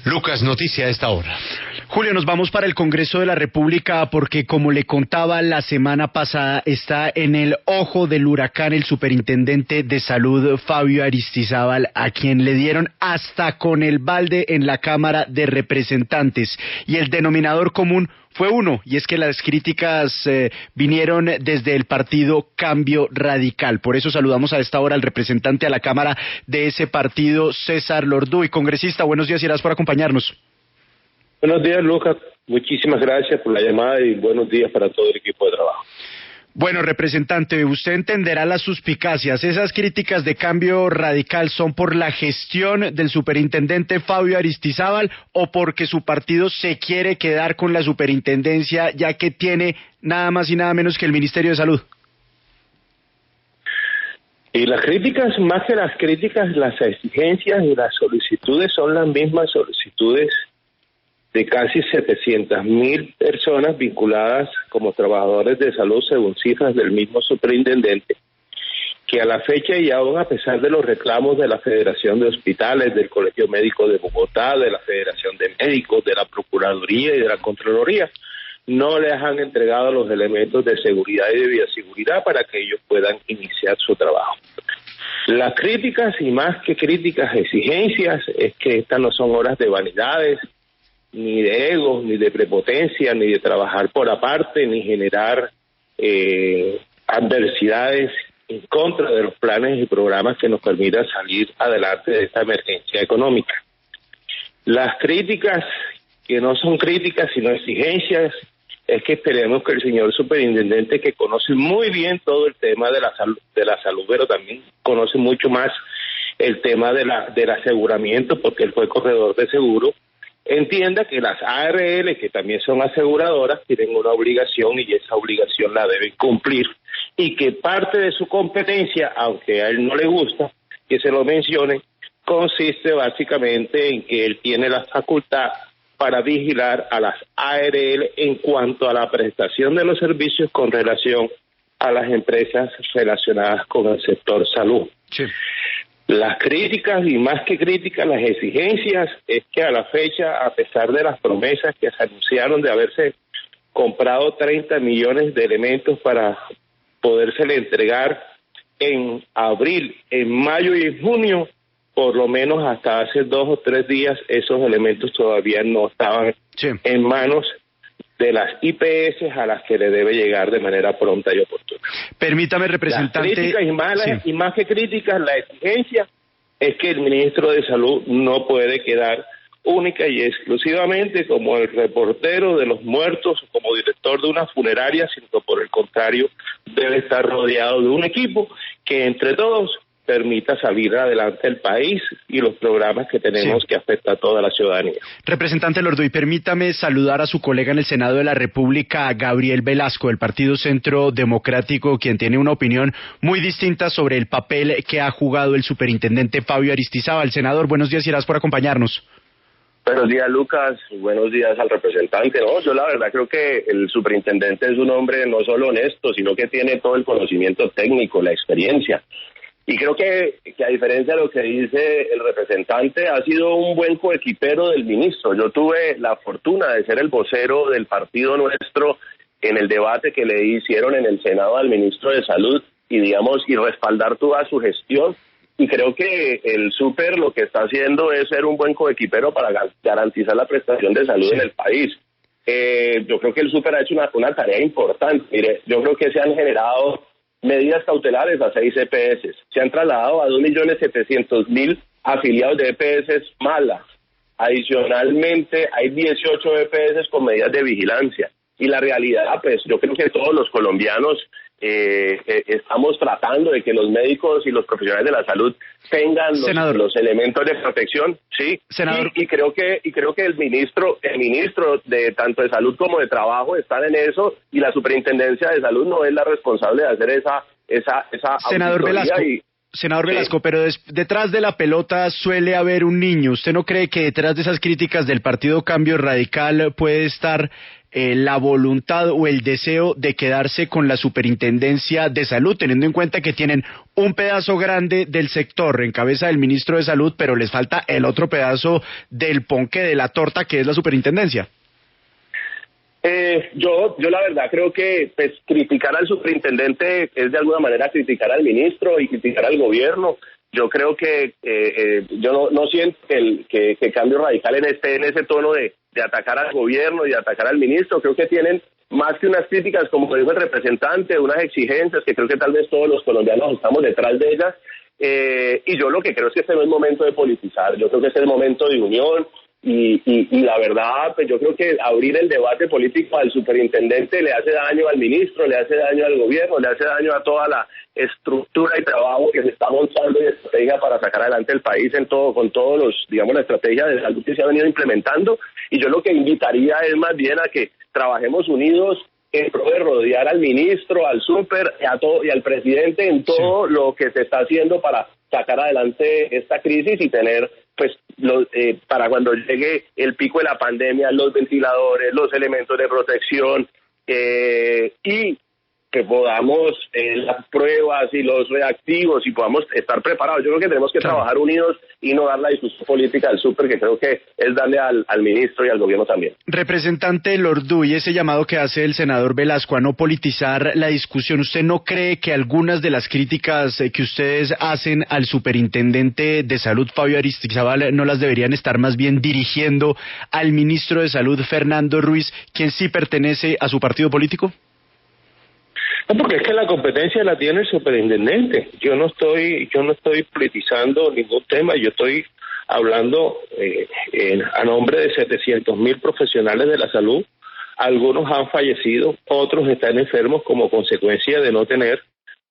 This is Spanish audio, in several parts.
Lucas, noticia a esta hora. Julio, nos vamos para el Congreso de la República porque, como le contaba la semana pasada, está en el ojo del huracán el superintendente de salud, Fabio Aristizábal, a quien le dieron hasta con el balde en la Cámara de Representantes. Y el denominador común fue uno, y es que las críticas vinieron desde el partido Cambio Radical. Por eso saludamos a esta hora al representante a la Cámara de ese partido, César Lorduy. Congresista, buenos días y gracias por acompañarnos. Buenos días, Lucas. Muchísimas gracias por la llamada y buenos días para todo el equipo de trabajo. Bueno, representante, usted entenderá las suspicacias. ¿Esas críticas de Cambio Radical son por la gestión del superintendente Fabio Aristizábal o porque su partido se quiere quedar con la superintendencia ya que tiene nada más y nada menos que el Ministerio de Salud? Y las críticas, más que las críticas, las exigencias y las solicitudes son las mismas solicitudes de casi 700,000 personas vinculadas como trabajadores de salud según cifras del mismo superintendente, que a la fecha y aún a pesar de los reclamos de la Federación de Hospitales, del Colegio Médico de Bogotá, de la Federación de Médicos, de la Procuraduría y de la Contraloría, no les han entregado los elementos de seguridad y de bioseguridad para que ellos puedan iniciar su trabajo. Las críticas, y más que críticas, exigencias, es que estas no son horas de vanidades, ni de egos, ni de prepotencia, ni de trabajar por aparte, ni generar adversidades en contra de los planes y programas que nos permitan salir adelante de esta emergencia económica. Las críticas, que no son críticas sino exigencias, es que esperemos que el señor superintendente, que conoce muy bien todo el tema de la salud, pero también conoce mucho más el tema del aseguramiento, porque él fue corredor de seguro, entienda que las ARL, que también son aseguradoras, tienen una obligación y esa obligación la deben cumplir, y que parte de su competencia, aunque a él no le gusta que se lo mencione, consiste básicamente en que él tiene la facultad para vigilar a las ARL en cuanto a la prestación de los servicios con relación a las empresas relacionadas con el sector salud. Sí. Las críticas, y más que críticas, las exigencias, es que a la fecha, a pesar de las promesas que se anunciaron de haberse comprado 30 millones de elementos para podérsele entregar en abril, en mayo y en junio, por lo menos hasta hace 2 o 3 días, esos elementos todavía no estaban en manos de las IPS a las que le debe llegar de manera pronta y oportuna. Permítame, representante. Las críticas y más que críticas, la exigencia es que el ministro de Salud no puede quedar única y exclusivamente como el reportero de los muertos, como director de una funeraria, sino por el contrario, debe estar rodeado de un equipo que entre todos permita salir adelante el país y los programas que tenemos que afectan a toda la ciudadanía. Representante Lorduy, permítame saludar a su colega en el Senado de la República, Gabriel Velasco, del Partido Centro Democrático, quien tiene una opinión muy distinta sobre el papel que ha jugado el superintendente Fabio Aristizábal. Senador, buenos días y gracias por acompañarnos. Buenos días, Lucas. Buenos días al representante. No, yo la verdad creo que el superintendente es un hombre no solo honesto, sino que tiene todo el conocimiento técnico, la experiencia. Y creo que a diferencia de lo que dice el representante, ha sido un buen coequipero del ministro. Yo tuve la fortuna de ser el vocero del partido nuestro en el debate que le hicieron en el Senado al ministro de Salud y respaldar toda su gestión. Y creo que el súper lo que está haciendo es ser un buen coequipero para garantizar la prestación de salud en el país. Yo creo que el súper ha hecho una tarea importante. Mire, yo creo que se han generado medidas cautelares a 6 EPS. Se han trasladado a 2.700.000 afiliados de EPS malas. Adicionalmente, hay 18 EPS con medidas de vigilancia. Y la realidad, pues, yo creo que todos los colombianos estamos tratando de que los médicos y los profesionales de la salud tengan los elementos de protección, sí. Senador. Y creo que el ministro de tanto de salud como de trabajo están en eso, y la superintendencia de salud no es la responsable de hacer esa Senador Velasco. Senador Velasco, pero detrás de la pelota suele haber un niño. ¿Usted no cree que detrás de esas críticas del Partido Cambio Radical puede estar la voluntad o el deseo de quedarse con la Superintendencia de Salud, teniendo en cuenta que tienen un pedazo grande del sector en cabeza del ministro de Salud, pero les falta el otro pedazo del ponqué, de la torta, que es la Superintendencia? Yo la verdad creo que pues criticar al superintendente es de alguna manera criticar al ministro y criticar al gobierno. Yo creo que yo no siento que Cambio Radical en ese tono de atacar al gobierno y de atacar al ministro. Creo que tienen más que unas críticas, como dijo el representante, unas exigencias que creo que tal vez todos los colombianos estamos detrás de ellas. Y yo lo que creo es que este no es momento de politizar. Yo creo que este es el momento de unión. Y la verdad, pues yo creo que abrir el debate político al superintendente le hace daño al ministro, le hace daño al gobierno, le hace daño a toda la estructura y trabajo que se está montando y estrategia para sacar adelante el país con todos los, digamos, la estrategia de salud que se ha venido implementando. Y yo lo que invitaría es más bien a que trabajemos unidos en pro de rodear al ministro, al super y al presidente en todo lo que se está haciendo para sacar adelante esta crisis y tener, pues, para cuando llegue el pico de la pandemia, los ventiladores, los elementos de protección, y que podamos las pruebas y los reactivos y podamos estar preparados. Yo creo que tenemos que trabajar unidos y no dar la discusión política al súper, que creo que es darle al ministro y al gobierno también. Representante Lorduy, ese llamado que hace el senador Velasco a no politizar la discusión, ¿usted no cree que algunas de las críticas que ustedes hacen al superintendente de Salud, Fabio Aristizábal, no las deberían estar más bien dirigiendo al ministro de Salud, Fernando Ruiz, quien sí pertenece a su partido político? No, porque es que la competencia la tiene el superintendente. Yo no estoy politizando ningún tema. Yo estoy hablando a nombre de 700.000 profesionales de la salud. Algunos han fallecido, otros están enfermos como consecuencia de no tener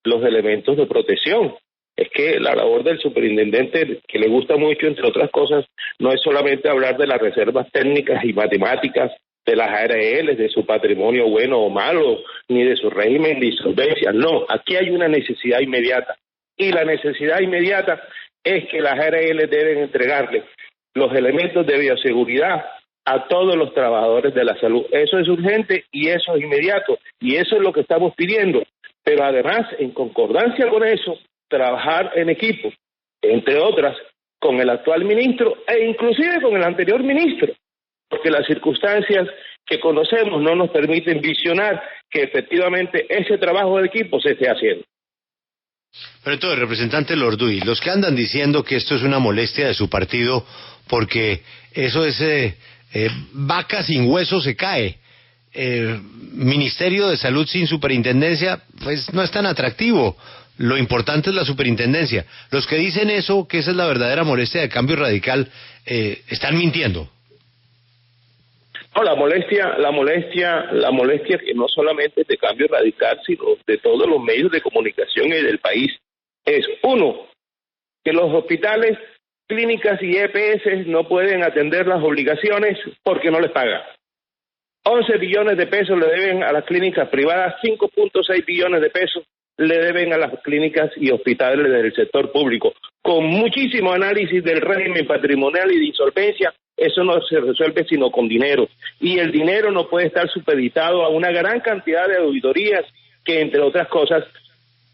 los elementos de protección. Es que la labor del superintendente, que le gusta mucho, entre otras cosas, no es solamente hablar de las reservas técnicas y matemáticas de las ARL, de su patrimonio bueno o malo, ni de su régimen de insolvencia. No, aquí hay una necesidad inmediata. Y la necesidad inmediata es que las ARL deben entregarle los elementos de bioseguridad a todos los trabajadores de la salud. Eso es urgente y eso es inmediato. Y eso es lo que estamos pidiendo. Pero además, en concordancia con eso, trabajar en equipo, entre otras, con el actual ministro e inclusive con el anterior ministro, porque las circunstancias que conocemos no nos permiten visionar que efectivamente ese trabajo de equipo se esté haciendo. Pero entonces, representante Lorduy, los que andan diciendo que esto es una molestia de su partido porque eso es vaca sin hueso se cae, Ministerio de Salud sin superintendencia, pues no es tan atractivo. Lo importante es la superintendencia. Los que dicen eso, que esa es la verdadera molestia de Cambio Radical, están mintiendo. No, la molestia que no solamente es de Cambio Radical, sino de todos los medios de comunicación y del país, es, uno, que los hospitales, clínicas y EPS no pueden atender las obligaciones porque no les pagan. 11 billones de pesos le deben a las clínicas privadas, 5.6 billones de pesos le deben a las clínicas y hospitales del sector público. Con muchísimo análisis del régimen patrimonial y de insolvencia, eso no se resuelve sino con dinero. Y el dinero no puede estar supeditado a una gran cantidad de auditorías que, entre otras cosas,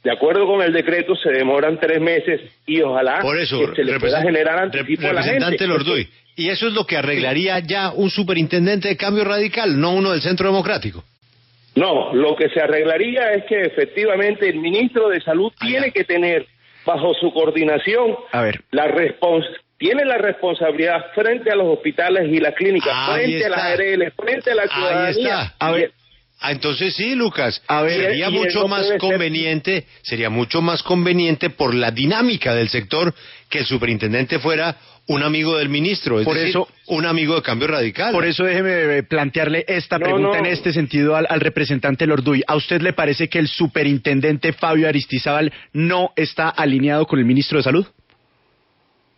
de acuerdo con el decreto, se demoran 3 meses y ojalá por eso, que se le pueda generar anticipo a la gente. Representante Lorduy, y eso es lo que arreglaría ya un superintendente de Cambio Radical, no uno del Centro Democrático. No, lo que se arreglaría es que efectivamente el ministro de Salud tiene que tener bajo su coordinación tiene la responsabilidad frente a los hospitales y las clínicas, frente a las ARL, frente a la ciudadanía. Entonces sí, Lucas, sería mucho más conveniente por la dinámica del sector que el superintendente fuera un amigo del ministro, es decir, un amigo de Cambio Radical. Por eso déjeme plantearle esta pregunta en este sentido al representante Lorduy. ¿A usted le parece que el superintendente Fabio Aristizábal no está alineado con el ministro de Salud?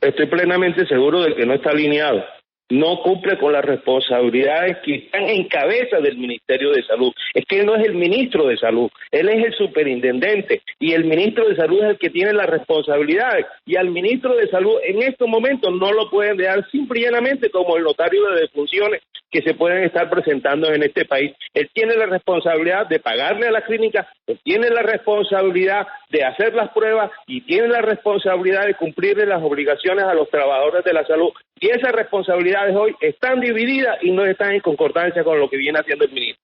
Estoy plenamente seguro de que no está alineado. No cumple con las responsabilidades que están en cabeza del Ministerio de Salud. Es que él no es el ministro de Salud, él es el superintendente y el ministro de Salud es el que tiene las responsabilidades y al ministro de Salud en estos momentos no lo pueden dejar simple y llanamente como el notario de defunciones que se pueden estar presentando en este país. Él tiene la responsabilidad de pagarle a la clínica, él tiene la responsabilidad de hacer las pruebas y tiene la responsabilidad de cumplirle las obligaciones a los trabajadores de la salud. Y esas responsabilidades hoy están divididas y no están en concordancia con lo que viene haciendo el ministro.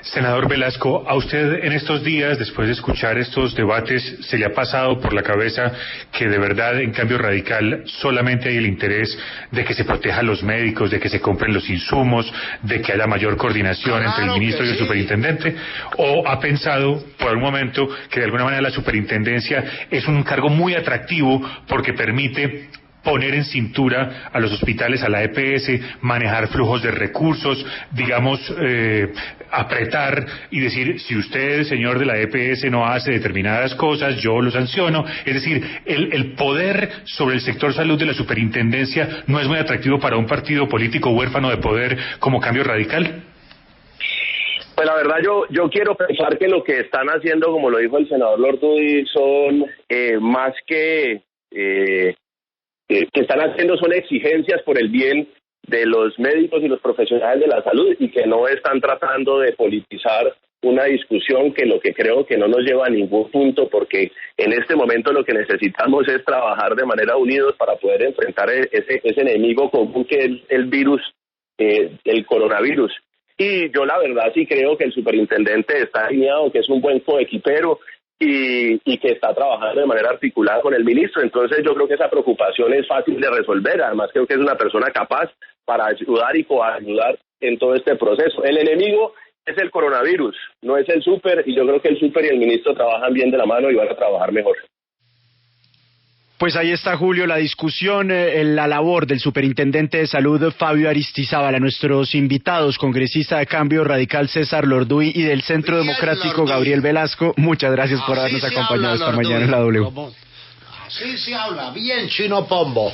Senador Velasco, a usted en estos días, después de escuchar estos debates, ¿se le ha pasado por la cabeza que de verdad en Cambio Radical solamente hay el interés de que se proteja a los médicos, de que se compren los insumos, de que haya mayor coordinación entre el ministro y el superintendente? ¿O ha pensado por un momento que de alguna manera la superintendencia es un cargo muy atractivo porque permite poner en cintura a los hospitales, a la EPS, manejar flujos de recursos, digamos, apretar y decir, si usted, señor de la EPS, no hace determinadas cosas, yo lo sanciono? Es decir, el poder sobre el sector salud de la superintendencia no es muy atractivo para un partido político huérfano de poder como Cambio Radical. Pues la verdad yo quiero pensar que lo que están haciendo, como lo dijo el senador Lorduy, son más que están haciendo son exigencias por el bien de los médicos y los profesionales de la salud y que no están tratando de politizar una discusión que lo que creo que no nos lleva a ningún punto, porque en este momento lo que necesitamos es trabajar de manera unidos para poder enfrentar ese enemigo común que es el virus, el coronavirus. Y yo la verdad sí creo que el superintendente está alineado, que es un buen coequipero y que está trabajando de manera articulada con el ministro. Entonces yo creo que esa preocupación es fácil de resolver. Además creo que es una persona capaz para ayudar y coayudar en todo este proceso. El enemigo es el coronavirus, no es el súper, y yo creo que el súper y el ministro trabajan bien de la mano y van a trabajar mejor. Pues ahí está, Julio, la discusión, la labor del superintendente de salud Fabio Aristizábal, a nuestros invitados, congresista de Cambio Radical César Lorduy y del Centro Democrático Gabriel Velasco. Muchas gracias por habernos acompañado esta mañana en la W. Así se habla, bien Chino Pombo.